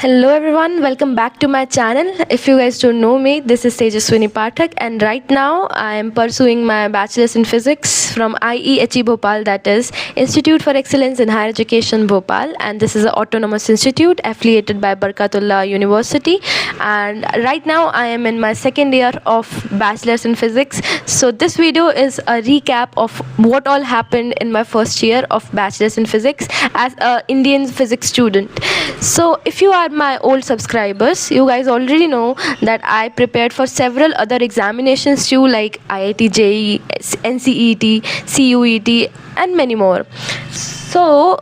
Hello everyone, welcome back to my channel. If you guys don't know me, this is Tejaswini Pathak, and right now I am pursuing my bachelor's in physics from IEHE Bhopal, that is Institute for Excellence in Higher Education Bhopal, and this is an autonomous institute affiliated by Barkatullah University. And right now I am in my second year of bachelor's in physics. So this video is a recap of what all happened in my first year of bachelor's in physics as a Indian physics student. So if you are my old subscribers, you guys already know that I prepared for several other examinations too, like IIT JEE, NCET, CUET, and many more. So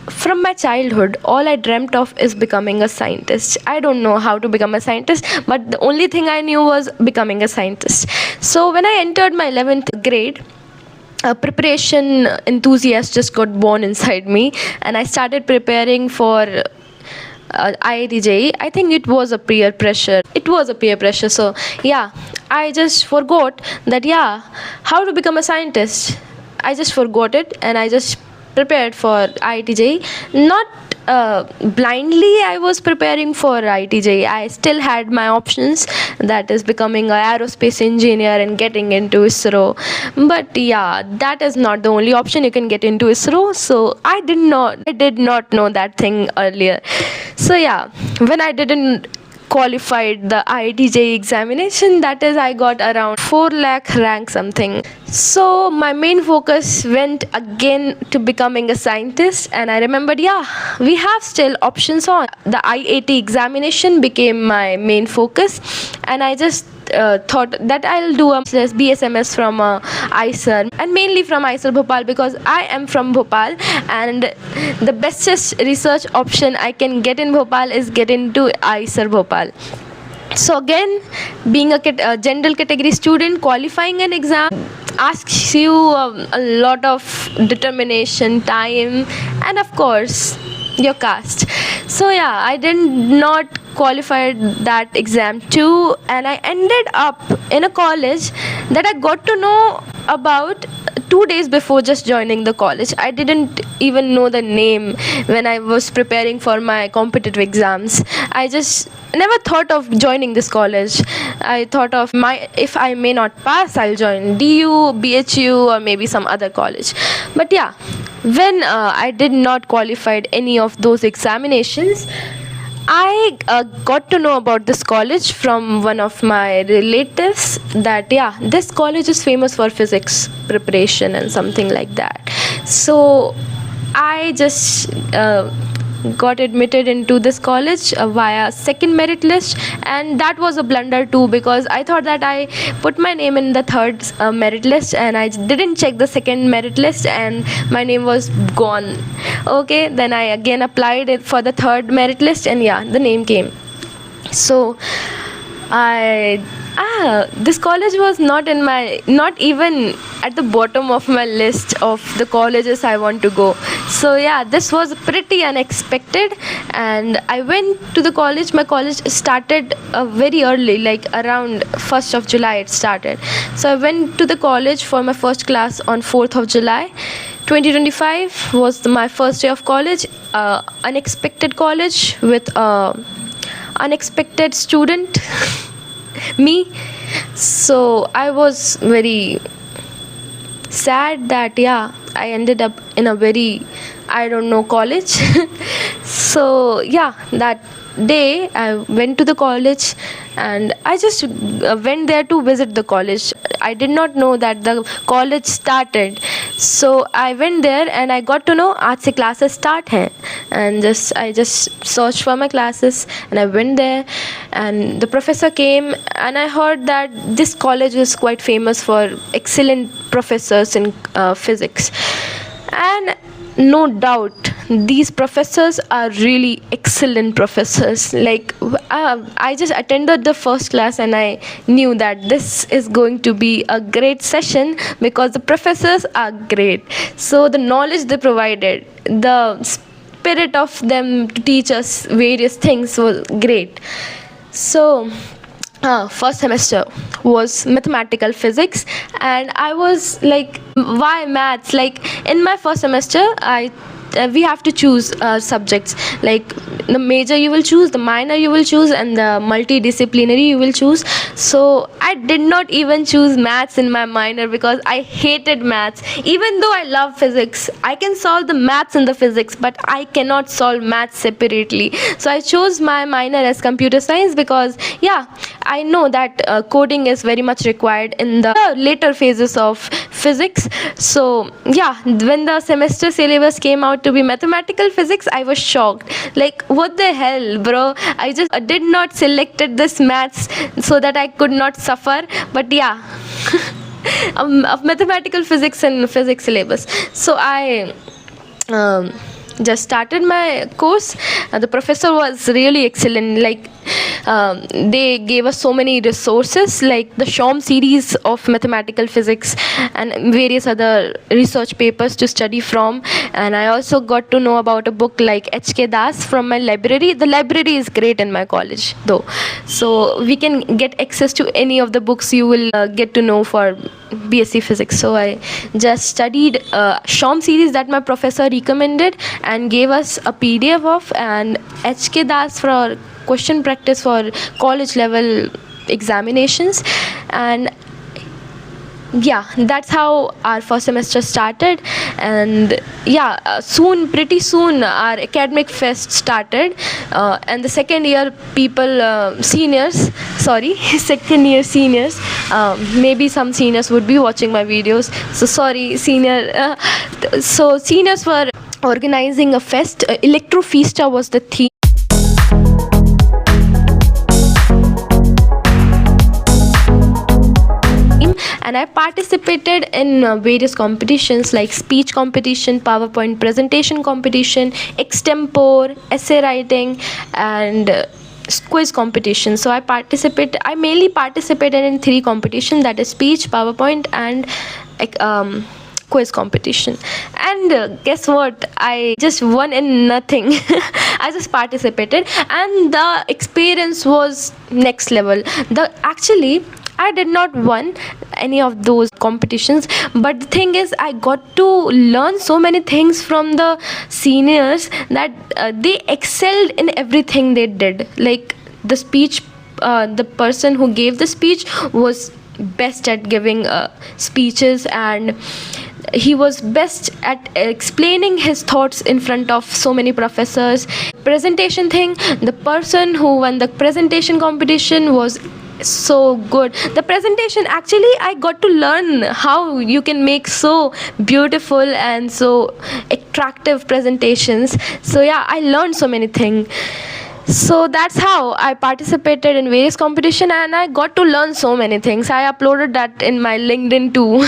from my childhood, all I dreamt of is becoming a scientist. I don't know how to become a scientist, but the only thing I knew was becoming a scientist. So when I entered my 11th grade, a preparation enthusiast just got born inside me, and I started preparing for IIT JEE. I think it was a peer pressure. So yeah, I just forgot that, how to become a scientist. I just forgot it, and I just prepared for IIT JEE. Not blindly I was preparing for IIT JEE. I still had my options, that is becoming an aerospace engineer and getting into ISRO. But yeah, that is not the only option. You can get into ISRO. So I did not know that thing earlier. So yeah, when I didn't qualified the IIT JEE examination, that is I got around 4 lakh rank something. So my main focus went again to becoming a scientist, and I remembered, we have still options on. The IIT examination became my main focus, and I just thought that I'll do a BSMS from IISER, and mainly from IISER Bhopal, because I am from Bhopal, and the bestest research option I can get in Bhopal is get into IISER Bhopal. So again, being a general category student, qualifying an exam asks you a lot of determination, time, and of course your caste. So yeah, I did not qualify that exam too, and I ended up in a college that I got to know about 2 days before just joining the college. I didn't even know the name when I was preparing for my competitive exams. I just never thought of joining this college. I thought of if I may not pass, I'll join DU, BHU, or maybe some other college. But yeah, when I did not qualify any of those examinations, I got to know about this college from one of my relatives, that this college is famous for physics preparation and something like that. So I just got admitted into this college via second merit list, and that was a blunder too, because I thought that I put my name in the third merit list, and I didn't check the second merit list, and my name was gone. Okay, then I again applied it for the third merit list, and the name came. So this college was not even at the bottom of my list of the colleges I want to go. So this was pretty unexpected, and I went to the college. My college started very early, like around 1st of July it started. So I went to the college for my first class on 4th of July. 2025 was my first day of college. Unexpected college with unexpected student me. So I was very sad that I ended up in a very college. So that day I went to the college, and I just went there to visit the college. I did not know that the college started. So I went there, and I got to know aaj se classes start hai, and I just searched for my classes, and I went there, and the professor came, and I heard that this college is quite famous for excellent professors in physics. And no doubt, these professors are really excellent professors. Like I just attended the first class, and I knew that this is going to be a great session, because the professors are great. So the knowledge they provided, the spirit of them to teach us various things was great. So first semester was mathematical physics, and I was like, why maths? Like in my first semester, I we have to choose subjects, like the major you will choose, the minor you will choose, and the multidisciplinary you will choose. So I did not even choose maths in my minor because I hated maths. Even though I love physics, I can solve the maths and the physics, but I cannot solve maths separately. So I chose my minor as computer science because yeah, I know that coding is very much required in the later phases of physics. So yeah, when the semester syllabus came out to be mathematical physics, I was shocked. Like, what the hell, bro? I just did not selected this maths so that I could not suffer. But yeah, of mathematical physics and physics syllabus. So I just started my course. The professor was really excellent. Like, they gave us so many resources, like the Shom series of mathematical physics and various other research papers to study from. And I also got to know about a book like H.K. Das from my library. The library is great in my college though, so we can get access to any of the books you will get to know for BSc Physics. So I just studied Shom series that my professor recommended and gave us a PDF of, and H.K. Das for question practice for college level examinations. And yeah, that's how our first semester started. And yeah, pretty soon our academic fest started, and the second year people, seniors, sorry, second year seniors, maybe some seniors would be watching my videos, so sorry senior, so seniors were organizing a fest. Electro Fiesta was the theme. And I participated in various competitions like speech competition, PowerPoint presentation competition, extempore, essay writing, and quiz competition. So I mainly participated in 3 competitions, that is speech, PowerPoint, and quiz competition. And guess what, I just won in nothing. I just participated, and the experience was next level. Actually, I did not won any of those competitions, but the thing is, I got to learn so many things from the seniors that they excelled in everything they did. Like the speech, the person who gave the speech was best at giving speeches, and he was best at explaining his thoughts in front of so many professors. Presentation thing, the person who won the presentation competition was so good. The presentation, actually I got to learn how you can make so beautiful and so attractive presentations. So yeah, I learned so many things. So that's how I participated in various competition, and I got to learn so many things. I uploaded that in my LinkedIn too.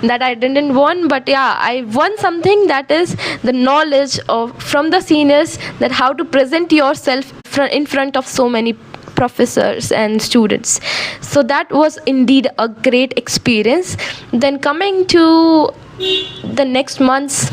That I didn't won, but yeah, I won something, that is the knowledge of from the seniors, that how to present yourself in front of so many professors and students. So that was indeed a great experience. Then coming to the next months,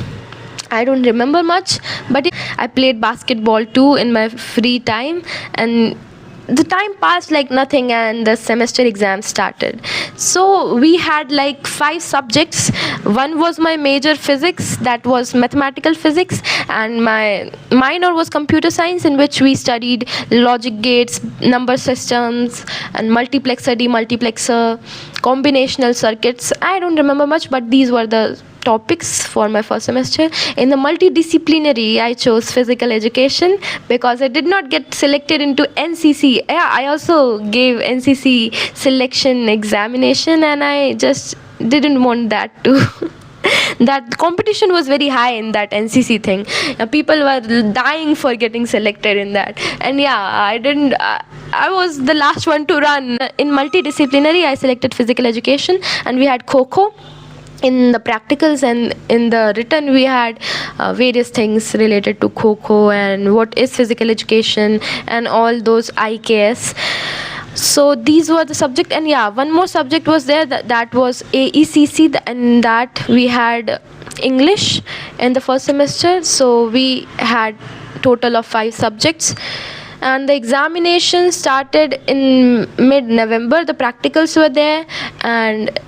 I don't remember much, but I played basketball too in my free time, and the time passed like nothing, and the semester exam started. So we had like 5 subjects. One was my major physics, that was mathematical physics, and my minor was computer science, in which we studied logic gates, number systems, and multiplexer, demultiplexer, combinational circuits. I don't remember much, but these were the topics for my first semester. In the multidisciplinary, I chose physical education because I did not get selected into NCC. Yeah, I also gave NCC selection examination, and I just didn't want that too. That competition was very high in that NCC thing. People were dying for getting selected in that, and yeah, I didn't. I was the last one to run. In multidisciplinary, I selected physical education, and we had Kho. In the practicals and in the written, we had various things related to Kho and what is physical education and all those IKS. So these were the subject, and yeah, one more subject was there, that was AECC, and that we had English in the first semester. So we had total of 5 subjects. And the examination started in mid-November. The practicals were there, and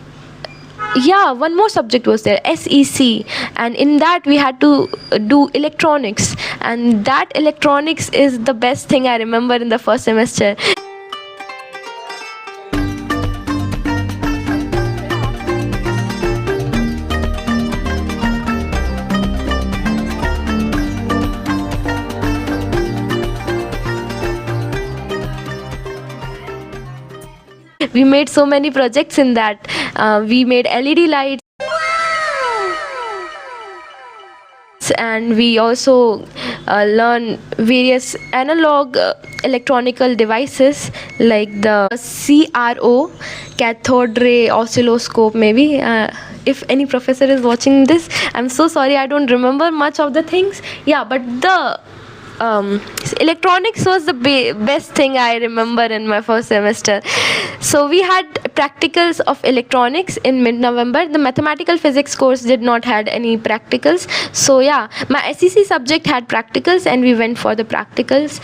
Yeah, one more subject was there, SEC, and in that we had to do electronics, and that electronics is the best thing I remember in the first semester. We made so many projects in that. We made LED lights, and we also learn various analog electronical devices like the CRO, cathode ray oscilloscope maybe. If any professor is watching this, I'm so sorry, I don't remember much of the things. Yeah, but the electronics was the best thing I remember in my first semester. So we had practicals of electronics in mid-November. The mathematical physics course did not had any practicals. So yeah, my SEC subject had practicals, and we went for the practicals.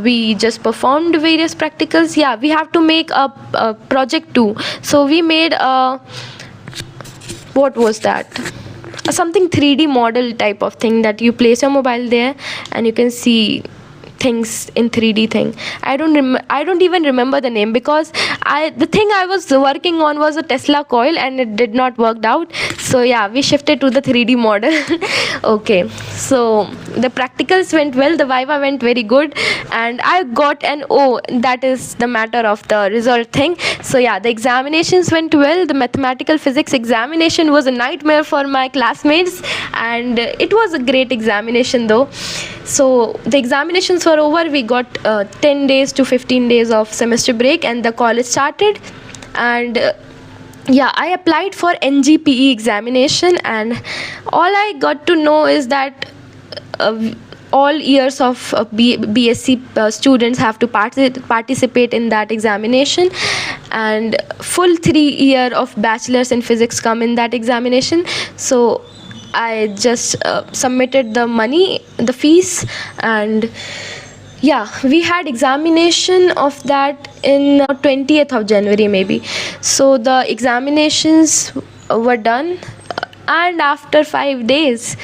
We just performed various practicals. Yeah, we have to make a project too. So we made a, what was that? Something 3D model type of thing that you place your mobile there and you can see things in 3D thing. I don't even remember the name, because the thing I was working on was a Tesla coil and it did not work out. So yeah, we shifted to the 3D model. Okay, so the practicals went well, the Viva went very good, and I got an O. That is the matter of the result thing. So yeah, the examinations went well. The mathematical physics examination was a nightmare for my classmates, and it was a great examination though. So the examinations were over. We got 10 days to 15 days of semester break, and the college started. And yeah, I applied for NGPE examination, and all I got to know is that all years of BSc students have to participate in that examination, and full 3 year of bachelor's in physics come in that examination. So I just submitted the money, the fees, and yeah, we had examination of that in 20th of January maybe. So the examinations were done, and after 5 days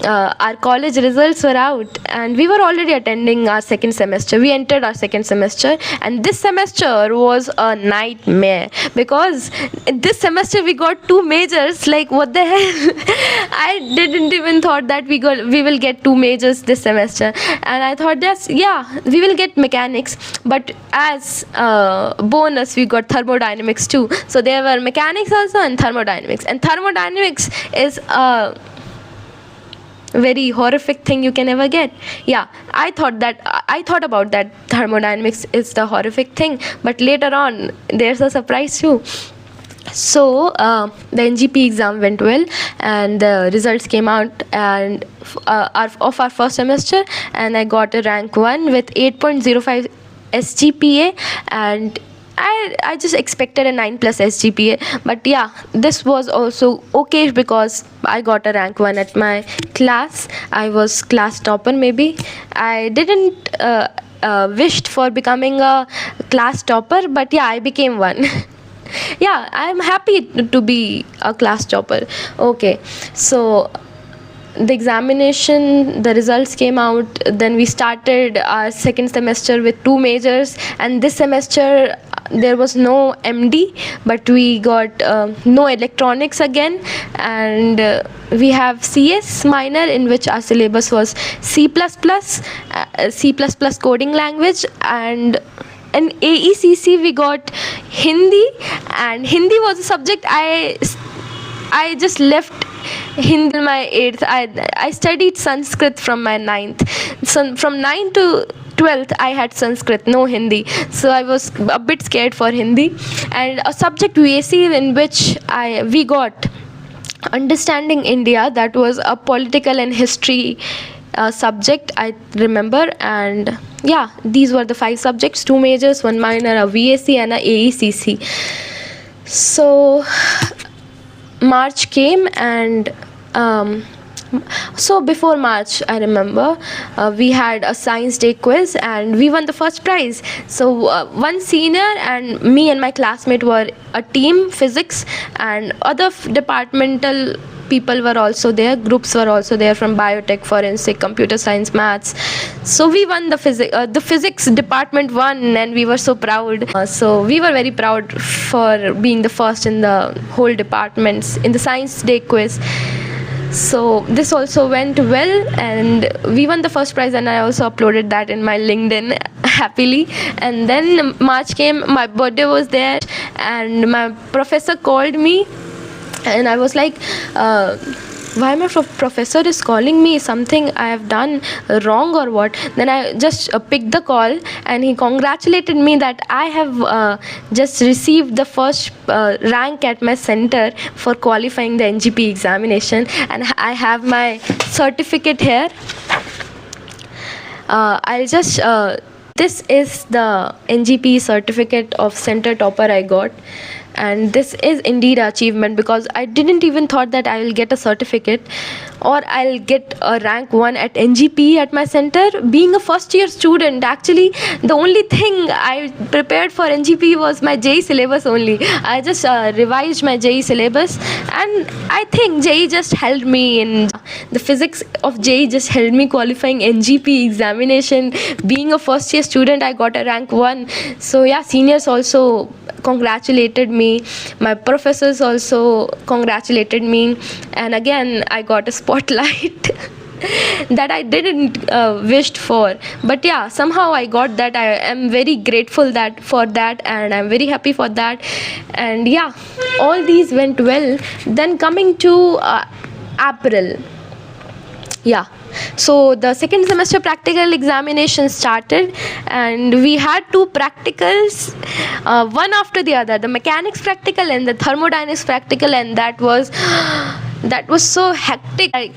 our college results were out, and we were already attending our second semester. We entered our second semester, and this semester was a nightmare, because this semester we got 2 majors. Like, what the hell? I didn't even thought that we will get 2 majors this semester, and I thought that yeah, we will get mechanics, but as bonus we got thermodynamics too. So there were mechanics also and thermodynamics, and thermodynamics is a very horrific thing you can ever get. Yeah, I thought about that thermodynamics is the horrific thing, but later on there's a surprise too. So the NGP exam went well, and the results came out, and of our first semester, and I got a rank 1 with 8.05 SGPA, and I just expected a 9+ SGPA, but yeah, this was also okay because I got a rank 1 at my class. I was class topper maybe. I didn't wished for becoming a class topper, but yeah, I became one. Yeah, I'm happy to be a class topper. Okay, so the examination, the results came out, then we started our second semester with 2 majors, and this semester there was no MD, but we got no electronics again, and we have CS minor, in which our syllabus was C++, C++ coding language, and in AECC we got Hindi, and Hindi was a subject I just left Hindi in my 8th. I studied Sanskrit from my 9th. So from 9th to 12th I had Sanskrit, no Hindi. So I was a bit scared for Hindi. And a subject VAC in which we got Understanding India, that was a political and history subject I remember. And yeah, these were the 5 subjects, 2 majors, 1 minor, a VAC and a AECC. So March came, and So before March, I remember we had a science day quiz and we won the first prize. So one senior and me and my classmate were a team, physics, and other departmental people were also there, groups were also there from biotech, forensic, computer science, maths. So we won the physics department won, and we were so proud. So we were very proud for being the first in the whole departments in the science day quiz. So this also went well, and we won the first prize, and I also uploaded that in my LinkedIn happily. And then March came, my birthday was there, and my professor called me, and I was like, why my professor is calling me, something I have done wrong or what? Then I just picked the call, and he congratulated me that I have just received the first rank at my center for qualifying the NGP examination, and I have my certificate here. I'll just this is the NGP certificate of center topper I got, and this is indeed an achievement, because I didn't even thought that I will get a certificate or I'll get a rank 1 at NGP at my center. Being a first year student, actually the only thing I prepared for NGP was my JEE syllabus only. I just revised my JEE syllabus, and I think JEE just helped me in the physics of JEE, just helped me qualifying NGP examination. Being a first year student, I got a rank 1. So yeah, seniors also congratulated me, my professors also congratulated me, and again I got a spotlight that I didn't wished for, but yeah, somehow I got that. I am very grateful for that, and I'm very happy for that. And yeah, all these went well. Then coming to April, yeah, so the second semester practical examination started, and we had 2 practicals, one after the other, the mechanics practical and the thermodynamics practical, and that was so hectic. Like,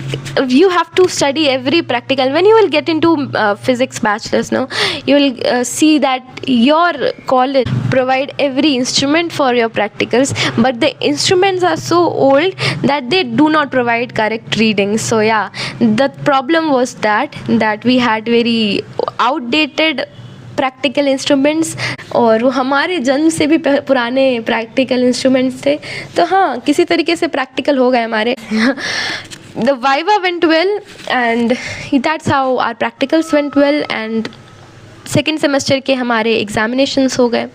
you have to study every practical. When you will get into physics bachelor's, no, you will see that your college provide every instrument for your practicals, but the instruments are so old that they do not provide correct readings. So yeah, the problem was that we had very outdated practical instruments, और वो हमारे जन्म से भी पुराने practical instruments थे. तो हाँ, किसी तरीके से प्रैक्टिकल हो गए हमारे. The viva went well, and that's how our practicals went well, and second semester के हमारे examinations हो गए.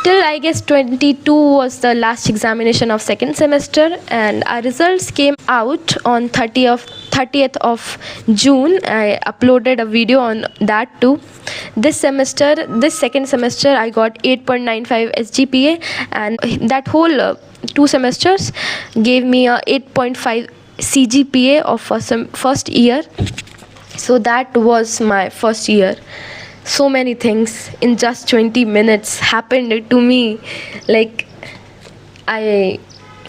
Till I guess 22 was the last examination of second semester, and our results came out on 30th of June. I uploaded a video on that too. This second semester, I got 8.95 SGPA, and that whole 2 semesters gave me a 8.5 CGPA of first year. So that was my first year. So many things in just 20 minutes happened to me. Like, I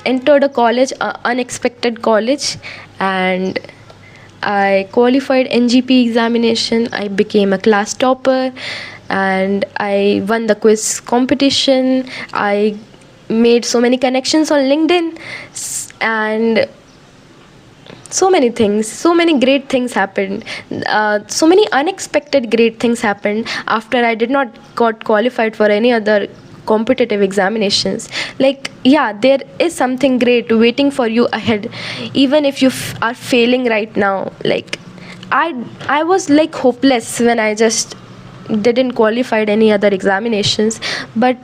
entered a college, unexpected college, and I qualified NGP examination. I became a class topper, and I won the quiz competition. I made so many connections on LinkedIn, and so many things, so many great things happened. So many unexpected great things happened after I did not got qualified for any other competitive examinations. Like, yeah, there is something great waiting for you ahead, even if you are failing right now. Like, I was like hopeless when I just didn't qualified any other examinations, but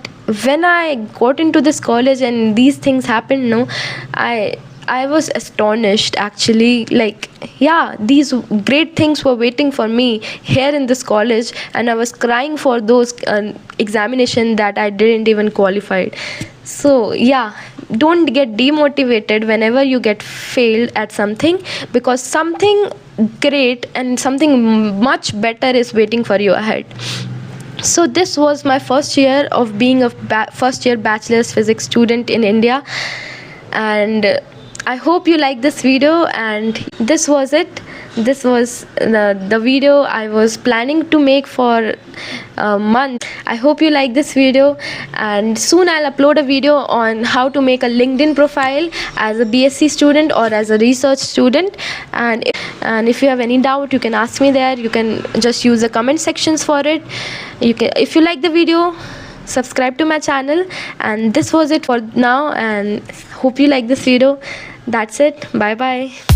when I got into this college and these things happened, no, I was astonished actually. Like, yeah, these great things were waiting for me here in this college, and I was crying for those examination that I didn't even qualified. So yeah, don't get demotivated whenever you get failed at something, because something great and something much better is waiting for you ahead. So this was my first year of being a first year bachelor's physics student in India, and I hope you like this video, and this was it. This was the video I was planning to make for a month. I hope you like this video, and soon I'll upload a video on how to make a LinkedIn profile as a BSc student or as a research student. And if you have any doubt, you can ask me there. You can just use the comment sections for it. If you like the video, subscribe to my channel. And this was it for now, and hope you like this video. That's it. Bye bye.